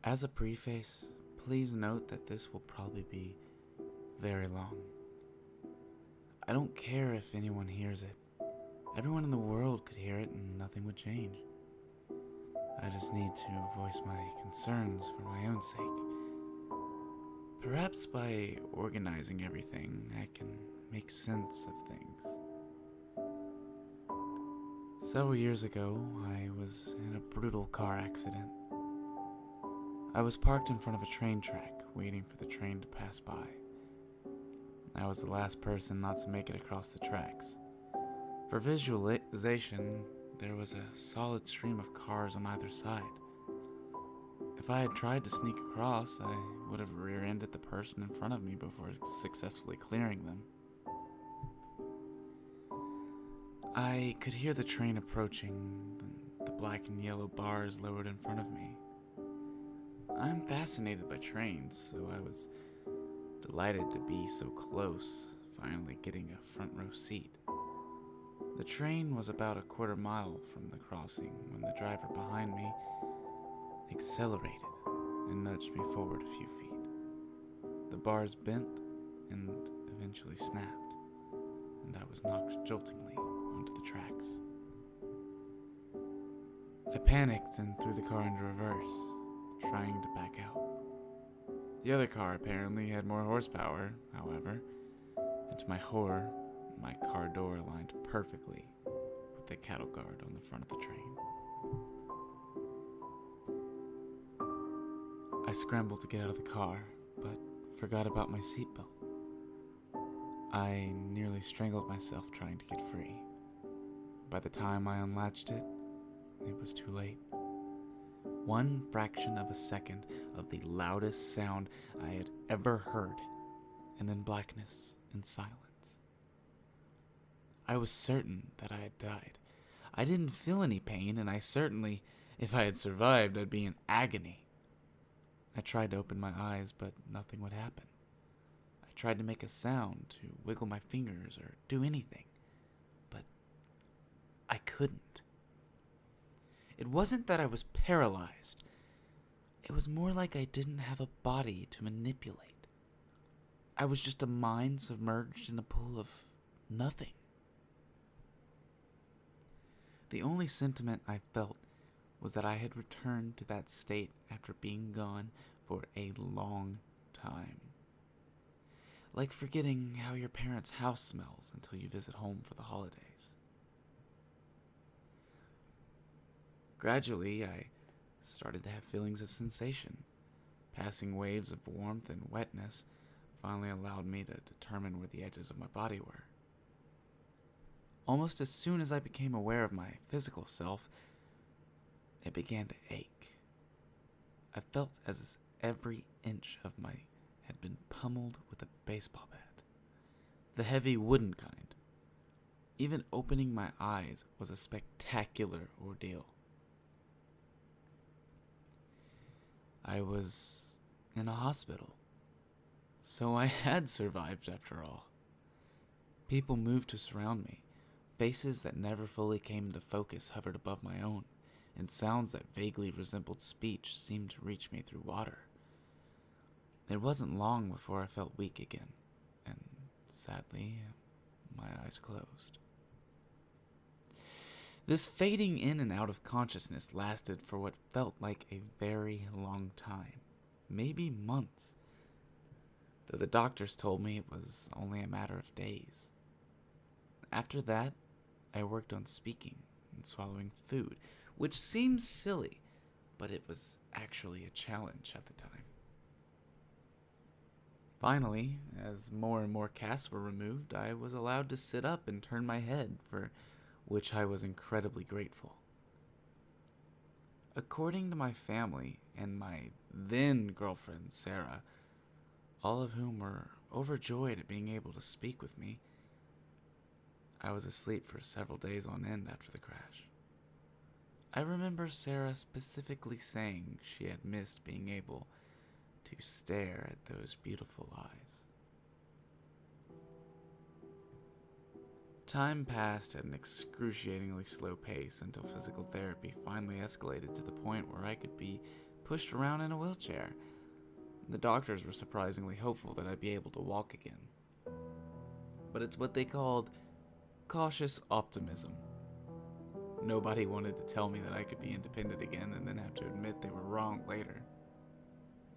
As a preface, please note that this will probably be very long. I don't care if anyone hears it. Everyone in the world could hear it and nothing would change. I just need to voice my concerns for my own sake. Perhaps by organizing everything, I can make sense of things. Several years ago, I was in a brutal car accident. I was parked in front of a train track, waiting for the train to pass by. I was the last person not to make it across the tracks. For visualization, there was a solid stream of cars on either side. If I had tried to sneak across, I would have rear-ended the person in front of me before successfully clearing them. I could hear the train approaching, the black and yellow bars lowered in front of me. I'm fascinated by trains, so I was delighted to be so close, finally getting a front row seat. The train was about a quarter mile from the crossing when the driver behind me accelerated and nudged me forward a few feet. The bars bent and eventually snapped, and I was knocked joltingly onto the tracks. I panicked and threw the car into reverse, trying to back out. The other car apparently had more horsepower, however, and to my horror, my car door aligned perfectly with the cattle guard on the front of the train. I scrambled to get out of the car, but forgot about my seatbelt. I nearly strangled myself trying to get free. By the time I unlatched it, it was too late. One fraction of a second of the loudest sound I had ever heard, and then blackness and silence. I was certain that I had died. I didn't feel any pain, and I certainly, if I had survived, I'd be in agony. I tried to open my eyes, but nothing would happen. I tried to make a sound, to wiggle my fingers, or do anything, but I couldn't. It wasn't that I was paralyzed. It was more like I didn't have a body to manipulate. I was just a mind submerged in a pool of nothing. The only sentiment I felt was that I had returned to that state after being gone for a long time. Like forgetting how your parents' house smells until you visit home for the holidays. Gradually, I started to have feelings of sensation. Passing waves of warmth and wetness finally allowed me to determine where the edges of my body were. Almost as soon as I became aware of my physical self, it began to ache. I felt as every inch of my had been pummeled with a baseball bat, the heavy wooden kind. Even opening my eyes was a spectacular ordeal. I was in a hospital, so I had survived after all. People moved to surround me. Faces that never fully came into focus hovered above my own, and sounds that vaguely resembled speech seemed to reach me through water. It wasn't long before I felt weak again, and sadly, my eyes closed. This fading in and out of consciousness lasted for what felt like a very long time, maybe months, though the doctors told me it was only a matter of days. After that, I worked on speaking and swallowing food, which seems silly, but it was actually a challenge at the time. Finally, as more and more casts were removed, I was allowed to sit up and turn my head, for which I was incredibly grateful. According to my family and my then-girlfriend, Sarah, all of whom were overjoyed at being able to speak with me, I was asleep for several days on end after the crash. I remember Sarah specifically saying she had missed being able to stare at those beautiful eyes. Time passed at an excruciatingly slow pace until physical therapy finally escalated to the point where I could be pushed around in a wheelchair. The doctors were surprisingly hopeful that I'd be able to walk again. But it's what they called cautious optimism. Nobody wanted to tell me that I could be independent again and then have to admit they were wrong later.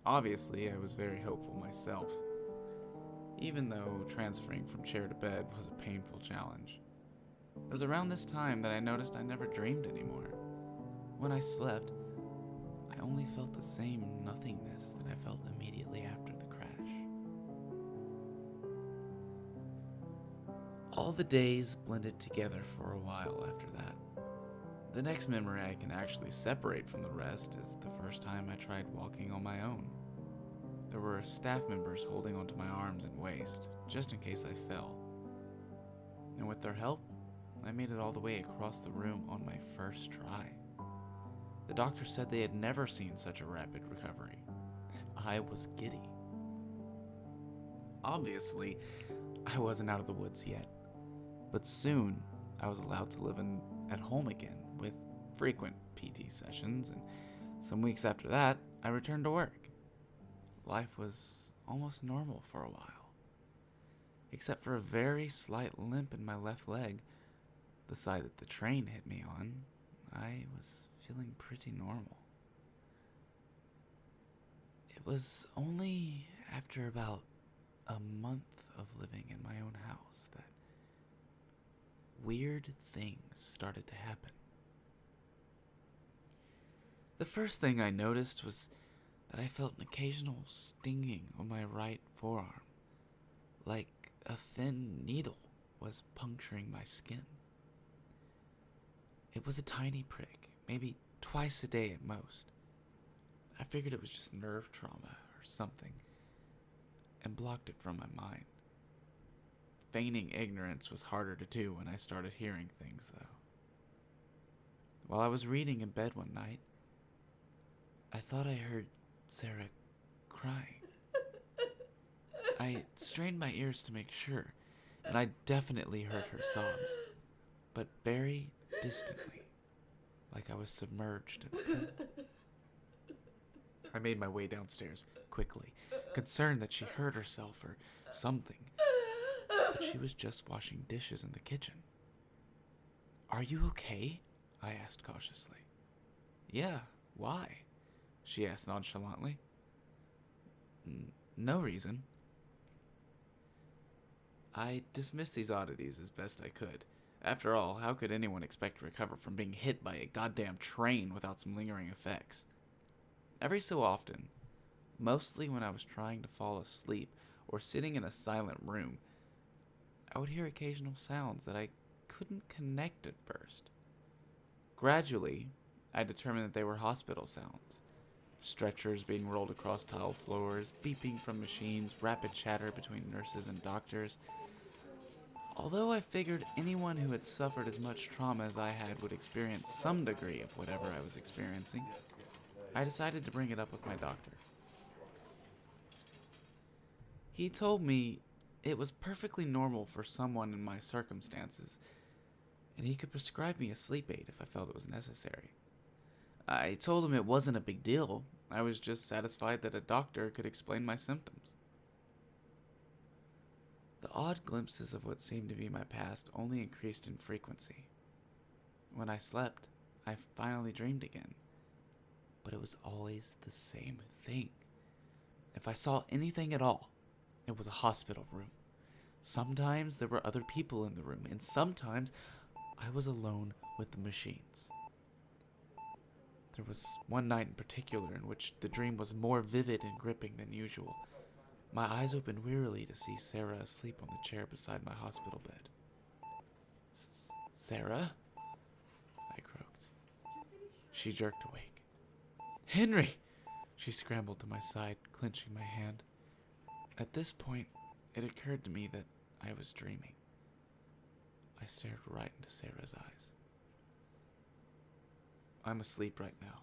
Obviously, I was very hopeful myself, even though transferring from chair to bed was a painful challenge. It was around this time that I noticed I never dreamed anymore. When I slept, I only felt the same nothingness that I felt immediately after the crash. All the days blended together for a while after that. The next memory I can actually separate from the rest is the first time I tried walking on my own. There were staff members holding onto my arms and waist, just in case I fell. And with their help, I made it all the way across the room on my first try. The doctor said they had never seen such a rapid recovery. I was giddy. Obviously, I wasn't out of the woods yet, but soon I was allowed to live at home again with frequent PT sessions, and some weeks after that, I returned to work. Life was almost normal for a while, except for a very slight limp in my left leg, the side that the train hit me on. I was feeling pretty normal. It was only after about a month of living in my own house that weird things started to happen. The first thing I noticed was that I felt an occasional stinging on my right forearm, like a thin needle was puncturing my skin. It was a tiny prick, maybe twice a day at most. I figured it was just nerve trauma or something, and blocked it from my mind. Feigning ignorance was harder to do when I started hearing things, though. While I was reading in bed one night, I thought I heard Sarah crying. I strained my ears to make sure, and I definitely heard her sobs, but very distantly, like I was submerged in a pool. I made my way downstairs quickly, concerned that she hurt herself or something, but she was just washing dishes in the kitchen. "Are you okay?" I asked cautiously. "Yeah, why?" she asked nonchalantly. "No reason." I dismissed these oddities as best I could. After all, how could anyone expect to recover from being hit by a goddamn train without some lingering effects? Every so often, mostly when I was trying to fall asleep or sitting in a silent room, I would hear occasional sounds that I couldn't connect at first. Gradually, I determined that they were hospital sounds. Stretchers being rolled across tile floors, beeping from machines, rapid chatter between nurses and doctors. Although I figured anyone who had suffered as much trauma as I had would experience some degree of whatever I was experiencing, I decided to bring it up with my doctor. He told me it was perfectly normal for someone in my circumstances, and he could prescribe me a sleep aid if I felt it was necessary. I told him it wasn't a big deal. I was just satisfied that a doctor could explain my symptoms. The odd glimpses of what seemed to be my past only increased in frequency. When I slept, I finally dreamed again. But it was always the same thing. If I saw anything at all, it was a hospital room. Sometimes there were other people in the room, and sometimes I was alone with the machines. There was one night in particular in which the dream was more vivid and gripping than usual. My eyes opened wearily to see Sarah asleep on the chair beside my hospital bed. "Sarah?" I croaked. She jerked awake. "Henry!" She scrambled to my side, clenching my hand. At this point, it occurred to me that I was dreaming. I stared right into Sarah's eyes. "I'm asleep right now."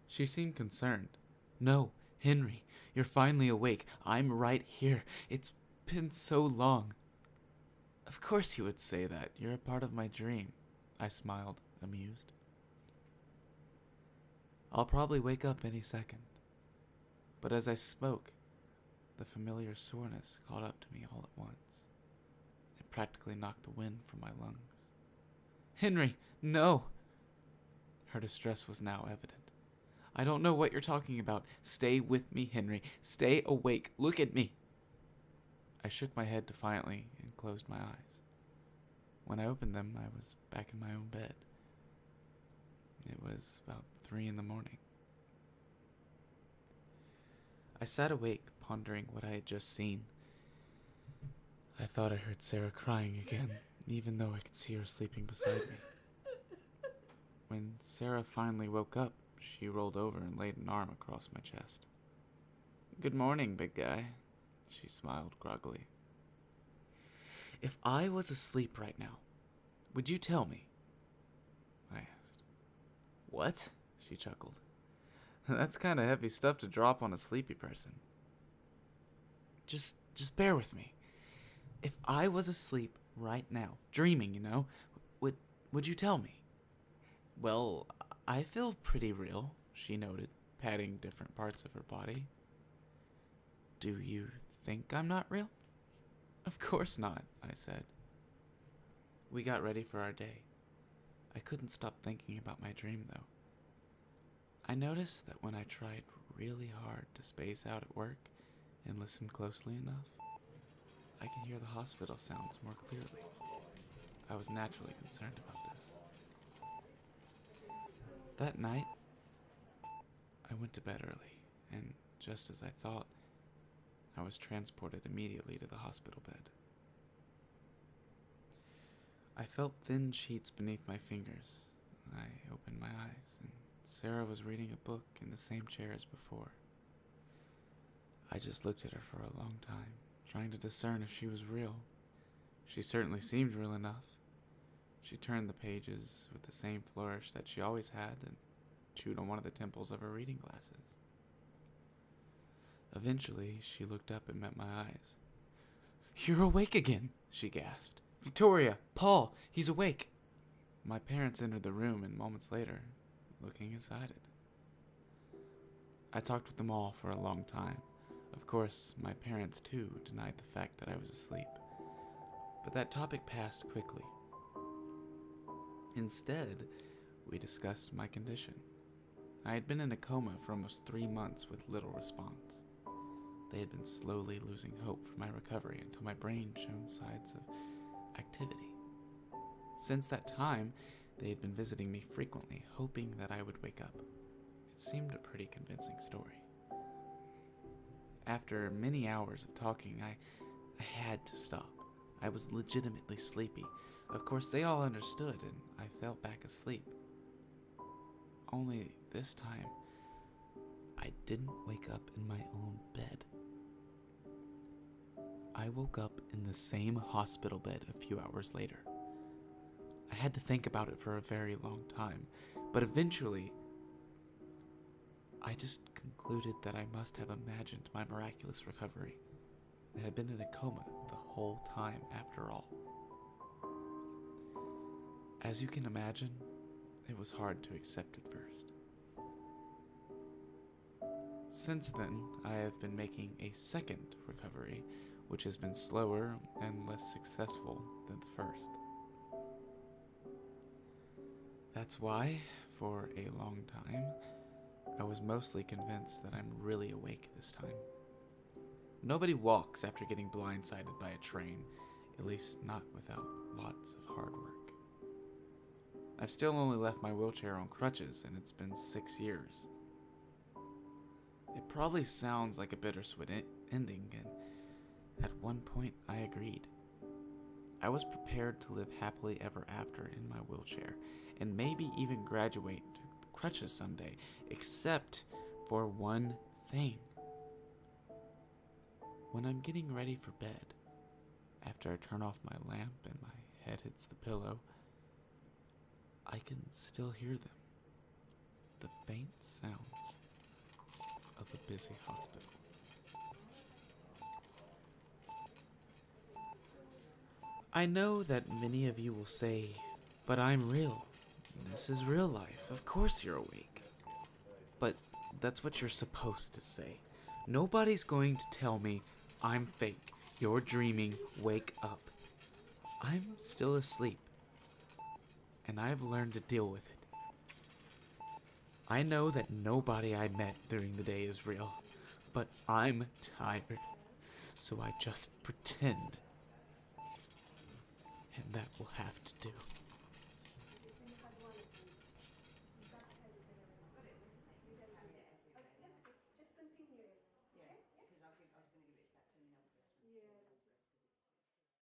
She seemed concerned. "No, Henry, you're finally awake. I'm right here. It's been so long." "Of course you would say that. You're a part of my dream." I smiled, amused. I'll probably wake up any second. But as I spoke, the familiar soreness caught up to me all at once. It practically knocked the wind from my lungs. Henry, no! Her distress was now evident. I don't know what you're talking about. Stay with me, Henry. Stay awake. Look at me. I shook my head defiantly and closed my eyes. When I opened them, I was back in my own bed. It was about 3 in the morning. I sat awake, pondering what I had just seen. I thought I heard Sarah crying again, even though I could see her sleeping beside me. When Sarah finally woke up, she rolled over and laid an arm across my chest. Good morning, big guy, she smiled groggily. If I was asleep right now, would you tell me? I asked. What? She chuckled. That's kind of heavy stuff to drop on a sleepy person. Just bear with me. If I was asleep right now, dreaming, would you tell me? Well, I feel pretty real, she noted, patting different parts of her body. Do you think I'm not real? Of course not, I said. We got ready for our day. I couldn't stop thinking about my dream, though. I noticed that when I tried really hard to space out at work and listen closely enough, I can hear the hospital sounds more clearly. I was naturally concerned about this. That night, I went to bed early, and just as I thought, I was transported immediately to the hospital bed. I felt thin sheets beneath my fingers. I opened my eyes, and Sarah was reading a book in the same chair as before. I just looked at her for a long time, trying to discern if she was real. She certainly seemed real enough. She turned the pages with the same flourish that she always had and chewed on one of the temples of her reading glasses. Eventually, she looked up and met my eyes. You're awake again, she gasped. Victoria, Paul, he's awake. My parents entered the room, and moments later, looking excited. I talked with them all for a long time. Of course, my parents, too, denied the fact that I was asleep. But that topic passed quickly. Instead, we discussed my condition. I had been in a coma for almost 3 months with little response. They had been slowly losing hope for my recovery until my brain showed signs of activity. Since that time, they had been visiting me frequently, hoping that I would wake up. It seemed a pretty convincing story. After many hours of talking, I had to stop. I was legitimately sleepy. Of course, they all understood, and I fell back asleep. Only this time, I didn't wake up in my own bed. I woke up in the same hospital bed a few hours later. I had to think about it for a very long time, but eventually, I just concluded that I must have imagined my miraculous recovery. I had been in a coma the whole time after all. As you can imagine, it was hard to accept at first. Since then, I have been making a second recovery, which has been slower and less successful than the first. That's why, for a long time, I was mostly convinced that I'm really awake this time. Nobody walks after getting blindsided by a train, at least not without lots of hard work. I've still only left my wheelchair on crutches, and it's been 6 years. It probably sounds like a bittersweet ending, and at one point I agreed. I was prepared to live happily ever after in my wheelchair, and maybe even graduate to crutches someday, except for one thing. When I'm getting ready for bed, after I turn off my lamp and my head hits the pillow, I can still hear them. The faint sounds of a busy hospital. I know that many of you will say, but I'm real. This is real life. Of course you're awake. that's what you're supposed to say. Nobody's going to tell me I'm fake. You're dreaming. Wake up. I'm still asleep. And I've learned to deal with it. I know that nobody I met during the day is real, but I'm tired, so I just pretend. And that will have to do.